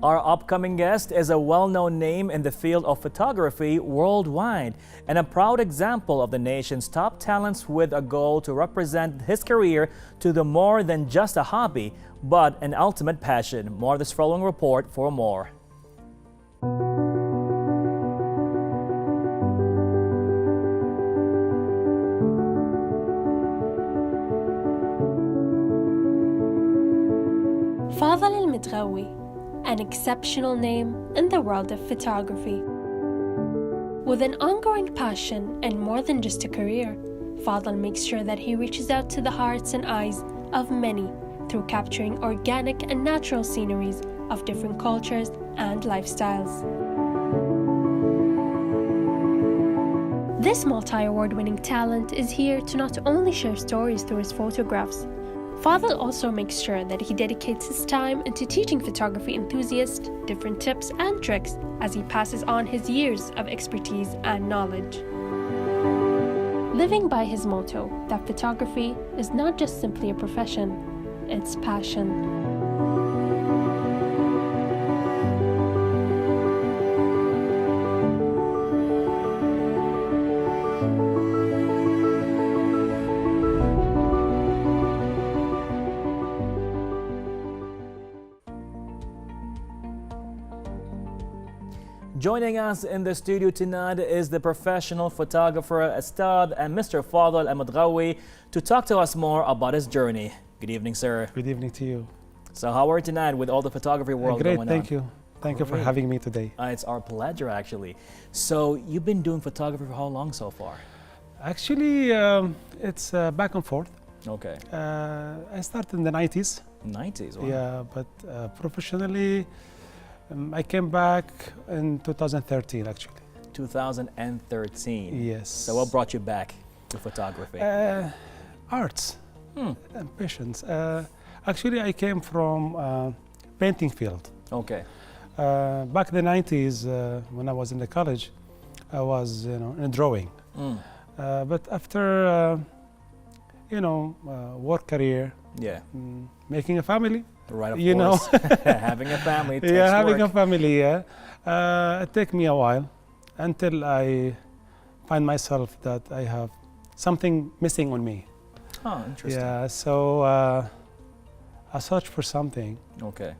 Our upcoming guest is a well-known name in the field of photography worldwide and a proud example of the nation's top talents with a goal to represent his career to the more than just a hobby, but an ultimate passion. More of this following report for more. Fadhel Almutaghawi, an exceptional name in the world of photography. With an ongoing passion and more than just a career, Fadhel makes sure that he reaches out to the hearts and eyes of many through capturing organic and natural sceneries of different cultures and lifestyles. This multi-award-winning talent is here to not only share stories through his photographs. Fadhel also makes sure that he dedicates his time into teaching photography enthusiasts different tips and tricks as he passes on his years of expertise and knowledge. Living by his motto that photography is not just simply a profession, it's passion. Joining us in the studio tonight is the professional photographer, Ustad, and Mr. Fadhel Almutaghawi to talk to us more about his journey. Good evening, sir. Good evening to you. So how are you tonight with all the photography world Great, going on? thank you. Thank you for having me today. It's our pleasure, actually. So you've been doing photography for how long so far? Actually, it's back and forth. Okay. I started in the 90s. 90s, wow. Yeah, but professionally, I came back in 2013, actually. 2013. Yes. So what brought you back to photography? Arts and passions. Actually, I came from painting field. Okay. Back in the 90s, when I was in the college, I was, in drawing. But after, work career, yeah, making a family. Right, of course. Having a family takes yeah, having work. a family, yeah. It took me a while until I find myself that I have something missing on me. Oh, interesting. Yeah, so I searched for something. Okay.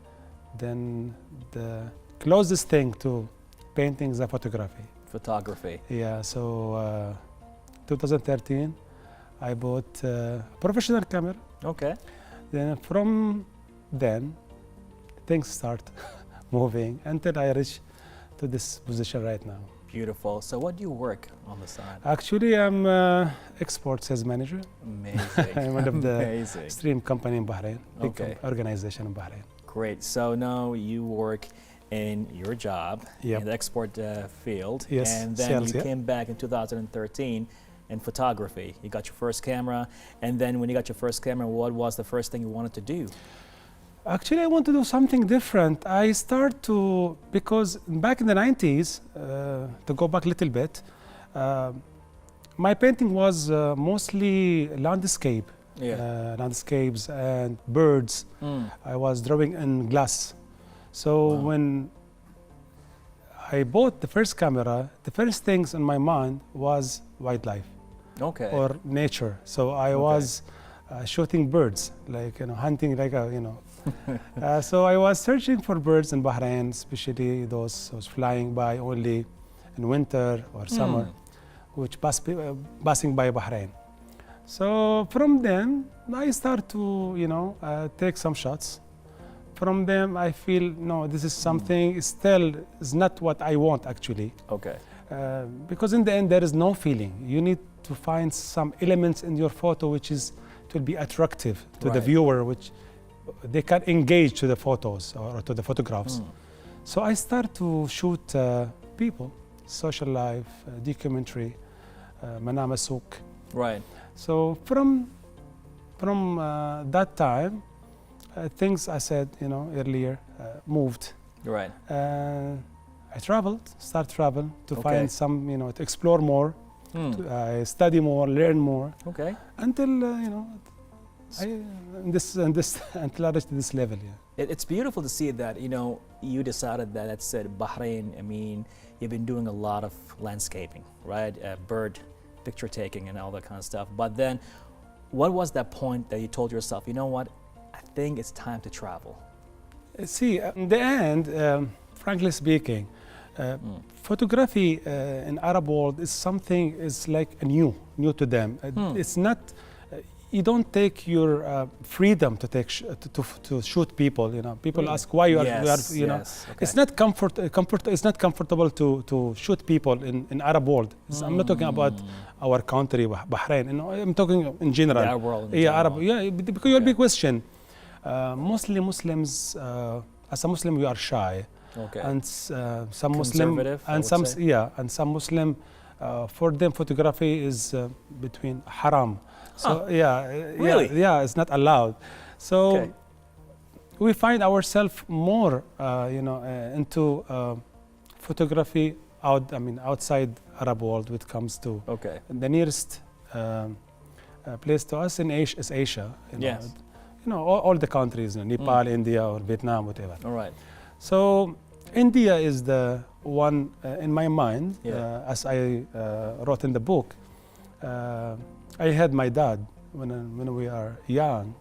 Then the closest thing to painting is photography. Photography. Yeah, so 2013, I bought a professional camera. Okay. Then from then, things start moving until I reach to this position right now. Beautiful. So what do you work on the side? Actually, I'm export sales manager. Amazing. I'm one of the Amazing. stream company in Bahrain, big Okay. organization in Bahrain. Great. So now you work in your job in the export field. Yes, and then sales, you came back in 2013 in photography. You got your first camera, and then when you got your first camera, what was the first thing you wanted to do? Actually, I want to do something different. I start to, because back in the 90s, to go back a little bit, my painting was mostly landscape, landscapes and birds. I was drawing in glass. So when I bought the first camera, the first things in my mind was wildlife. Okay. Or nature. So I was shooting birds, like, hunting like a, so I was searching for birds in Bahrain, especially those flying by only in winter or summer, which passing by Bahrain. So from then, I start to, take some shots. From them, I feel, no, this is something still is not what I want, actually. Okay. Because in the end, there is no feeling. You need to find some elements in your photo which will be attractive to the viewer, which they can engage to the photos or to the photographs. So I start to shoot people, social life, documentary, manama souk. Right. So from that time, things I said, earlier, moved. Right. I start travel to find some, to explore more, to study more, learn more. Okay. Until, Until I reached this level, yeah. It's beautiful to see that, you know, you decided that, that's it, Bahrain, I mean, you've been doing a lot of landscaping, right? Bird picture taking and all that kind of stuff. But then, what was that point that you told yourself, you know what, I think it's time to travel? See, in the end, frankly speaking, photography in Arab world is something, is like new to them. It's not, you don't take your freedom to take to shoot people. You know, people ask why you are, you know, okay. it's not it's not comfortable to shoot people in Arab world. I'm not talking about our country, Bahrain. You know, I'm talking in general. The Arab world. In yeah, general. Arab. Yeah, because your big question. Mostly Muslims, as a Muslim, we are shy. Okay. And some Muslim and some some Muslim, for them photography is between haram. So really? It's not allowed. So we find ourselves more, you know, into photography outside Arab world when it comes to the nearest place to us in Asia is Asia. You know, yes. You know, all the countries, you know, Nepal, India, or Vietnam, whatever. All right. So India is the one in my mind, as I wrote in the book. I had my dad when we are young.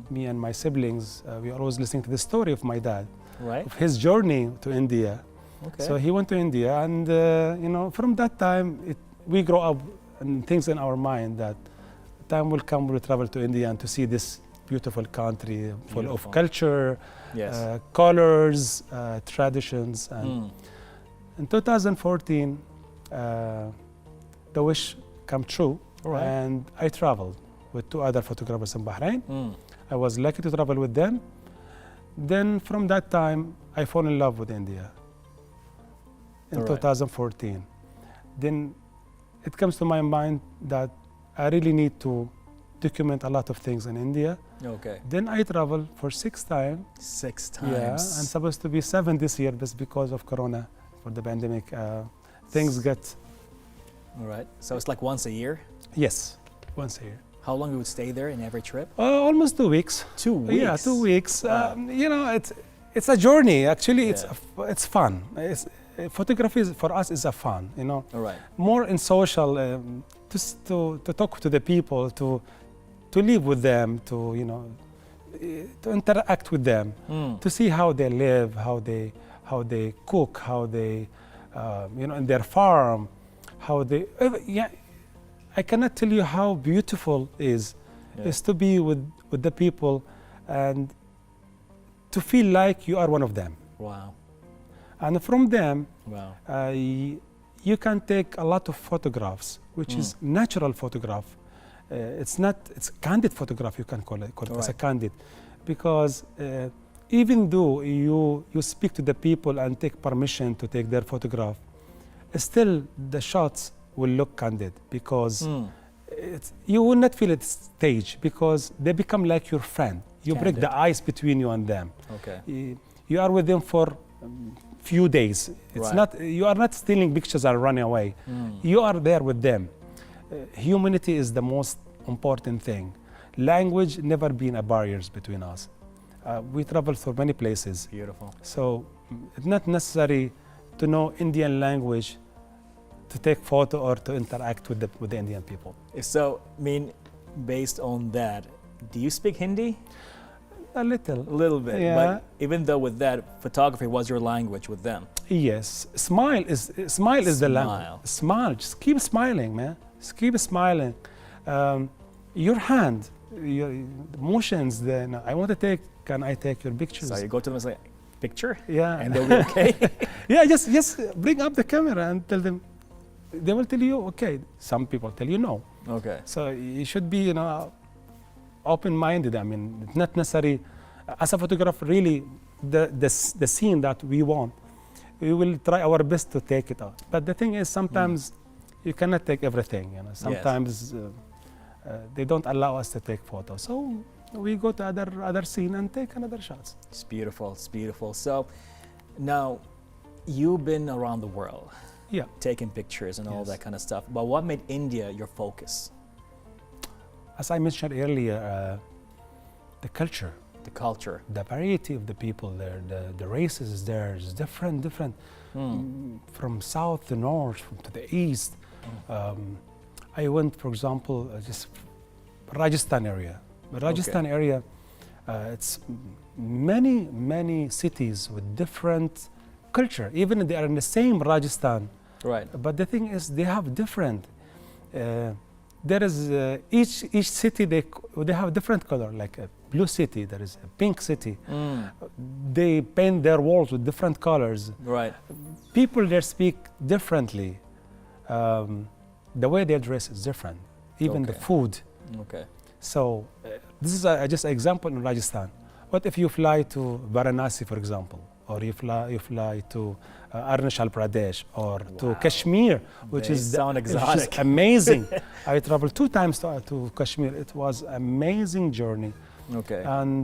Me and my siblings, we are always listening to the story of my dad, right? of his journey to India. Okay. So he went to India, and you know, from that time, we grow up and things in our mind that time will come, we'll travel to India and to see this beautiful country full of culture, colors, traditions. And in 2014, the wish came true, and I traveled with 2 other photographers in Bahrain. I was lucky to travel with them. Then from that time, I fell in love with India in 2014. Then it comes to my mind that I really need to document a lot of things in India. Okay. Then I traveled for 6 times. 6 times. Yeah, and supposed to be 7 this year, but because of Corona, for the pandemic, things get. All right. So it's like once a year? Yes, once a year. How long you would stay there in every trip? Almost 2 weeks. 2 weeks? Yeah, 2 weeks. Wow. You know, it's a journey. Actually, it's fun. Photography for us is a fun. You know. All right. More in social, to talk to the people, to live with them, to you know, to interact with them, to see how they live, how they cook, how they, you know, in their farm, how they. I cannot tell you how beautiful is to be with the people and to feel like you are one of them. Wow. And from them, wow. You can take a lot of photographs, which is natural photograph. It's candid photograph, you can call it as a candid, because even though you speak to the people and take permission to take their photograph, still the shots will look candid, because you will not feel it staged, because they become like your friend. You break the ice between you and them. Okay. You are with them for few days. It's not, you are not stealing pictures and running away. You are there with them. Humanity is the most important thing. Language never been a barrier between us. We travel through many places. Beautiful. So it's not necessary to know Indian language to take photo or to interact with the Indian people. So, I mean, based on that, do you speak Hindi? A little. A little bit. Yeah. But even though with that, photography was your language with them. Yes. Smile is the language. Smile. Just keep smiling, man. Just keep smiling. Your hand, your motions. Then I want to take. Can I take your pictures? So you go to them and say, picture? Yeah. And they'll be okay. Yeah. Just bring up the camera and tell them. They will tell you okay. Some people tell you no. Okay. So you should be, you know, open-minded. I mean, it's not necessary. As a photographer, really, the scene that we want, we will try our best to take it out. But the thing is, sometimes you cannot take everything. You know, sometimes they don't allow us to take photos. So we go to other scene and take another shots. It's beautiful. It's beautiful. So now you've been around the world. Yeah. Taking pictures and all that kind of stuff. But what made India your focus? As I mentioned earlier, the culture, The culture. the variety of the people there, the races is there is different, from south to north, from to the east. I went, for example, just Rajasthan area. The Rajasthan area, it's many cities with different culture. Even they are in the same Rajasthan, Right. but the thing is they have different. There is each city they have different color. Like a blue city, there is a pink city. They paint their walls with different colors. Right. People there speak differently. The way they dress is different. Even the Okay. food. Okay. So this is just an example in Rajasthan. What if you fly to Varanasi, for example, or you fly to Arunachal Pradesh or to Kashmir, which They is sound which is exotic. amazing. I traveled 2 times to Kashmir. It was amazing journey, Okay. and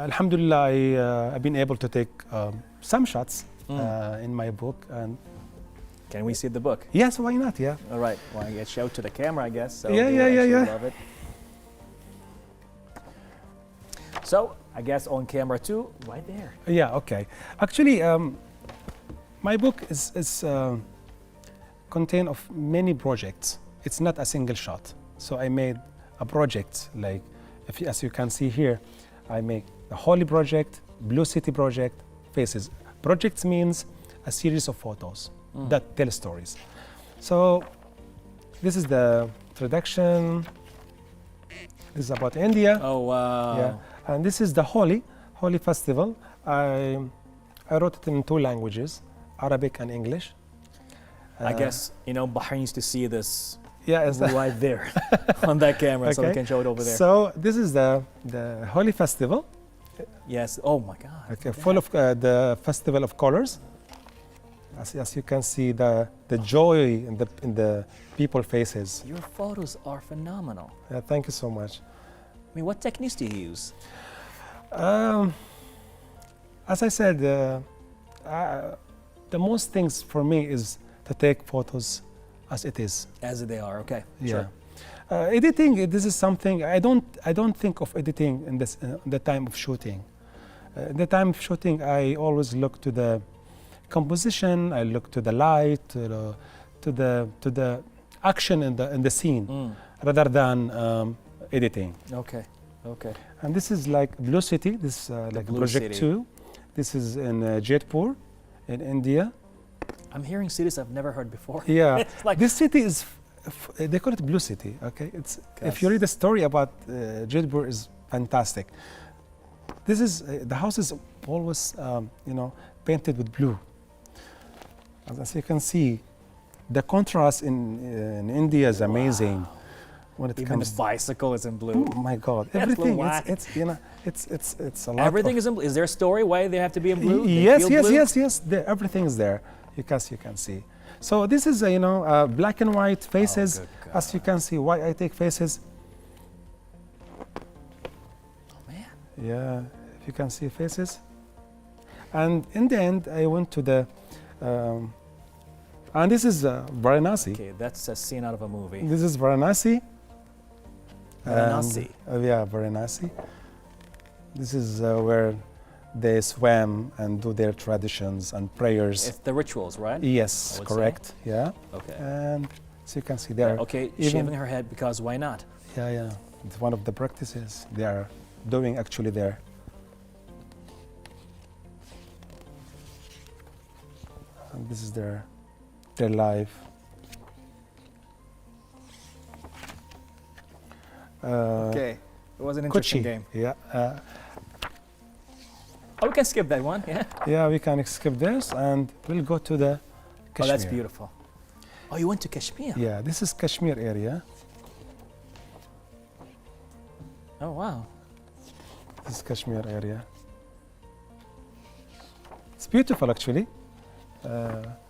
Alhamdulillah, I've been able to take some shots in my book. And Can we see the book? yes, why not? Yeah. All right. Well, I get show to the camera, I guess. So Yeah, they yeah, will yeah, actually yeah. Love it. So I guess on camera too, right there. Yeah, okay. Actually, my book is contain of many projects. It's not a single shot. So I made a project, like as you can see here, I make the Holy Project, Blue City Project, Faces. Projects means a series of photos that tell stories. So this is the introduction. This is about India. Oh wow. Yeah, and this is the Holy Festival. I wrote it in 2 languages, Arabic and English. I guess Bahrain used to see this Yeah, it's right there on that camera, so we can show it over there. So this is the Holy Festival. Yes. Oh my God. Okay, full of the festival of colors. As you can see, the joy in the people faces. Your photos are phenomenal. Thank you so much. I mean, what techniques do you use? As I said, the most things for me is to take photos as it is. As they are. Okay. Yeah. Sure. Editing, this is something I don't think of editing in the time of shooting. The time of shooting, I always look to the composition. I look to the light, to the action in the scene, rather than editing. Okay. Okay. And this is like Blue City. This like Blue Project City. 2. This is in Jaipur, in India. I'm hearing cities I've never heard before. Yeah, It's like this city is. They call it Blue City. Okay, it's if you read the story about Jaipur is fantastic. This is the house is always painted with blue. As you can see, the contrast in India is amazing. When it even comes, the bicycle is in blue. oh my God, That's everything why. it's a lot. Everything is in blue. Is there a story why they have to be in blue? They Yes, feel yes, blue? yes. Everything is there. You can see. So this is black and white faces. good God. As you can see, why I take faces. Oh man. Yeah, if you can see faces. And in the end, I went to the, and this is Varanasi. Okay, that's a scene out of a movie. This is Varanasi. Varanasi. Yeah, Varanasi. This is where they swam and do their traditions and prayers. It's the rituals, right? Yes, I would correct. Yeah. Okay. And so you can see there. Okay, even- shaving her head because why not? Yeah. It's one of the practices they are doing actually there. And this is their life. Okay, it was an interesting Kochi. game. Yeah. Oh, we can skip that one. Yeah. Yeah, we can skip this and we'll go to the Kashmir. Oh, that's beautiful. Oh, you went to Kashmir. Yeah, this is Kashmir area. Oh wow. This is Kashmir area. It's beautiful actually.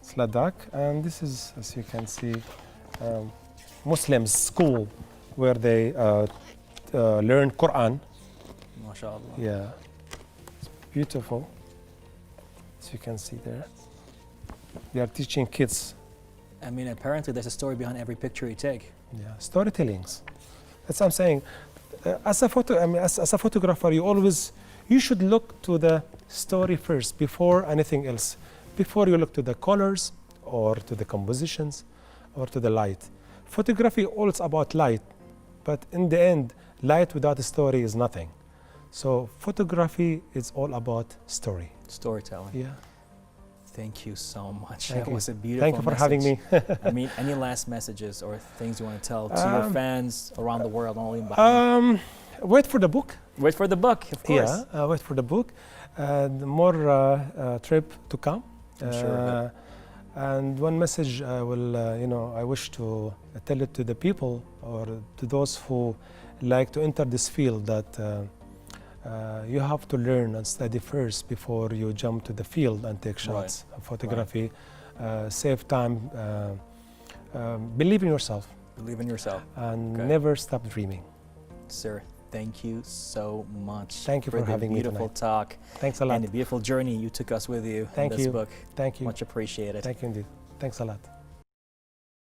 It's Ladakh, and this is, as you can see, Muslims school where they learn Quran. MashaAllah. Yeah, it's beautiful. As you can see there, they are teaching kids. I mean, apparently there's a story behind every picture you take. Yeah, storytellings. That's what I'm saying. as a photographer, you should look to the story first before anything else. Before you look to the colors or to the compositions or to the light. Photography all is about light, but in the end, light without a story is nothing. So photography is all about story. Storytelling. Yeah. Thank you so much. Thank That you. was a beautiful Thank you for having me. I mean, any last messages or things you want to tell to your fans around the world, not only in Bahrain? Wait for the book. Wait for the book, of course. Yeah, wait for the book. More trip to come. I'm sure of it. And one message I will, I wish to tell it to the people or to those who like to enter this field, that you have to learn and study first before you jump to the field and take shots of photography. Save time. Believe in yourself. Believe in yourself. And never stop dreaming. Sir, thank you so much. Thank you for having me tonight. Beautiful talk. Thanks a lot. And the beautiful journey you took us with you Thank in this you. book. Thank you. Much appreciated. Thank you indeed. Thanks a lot.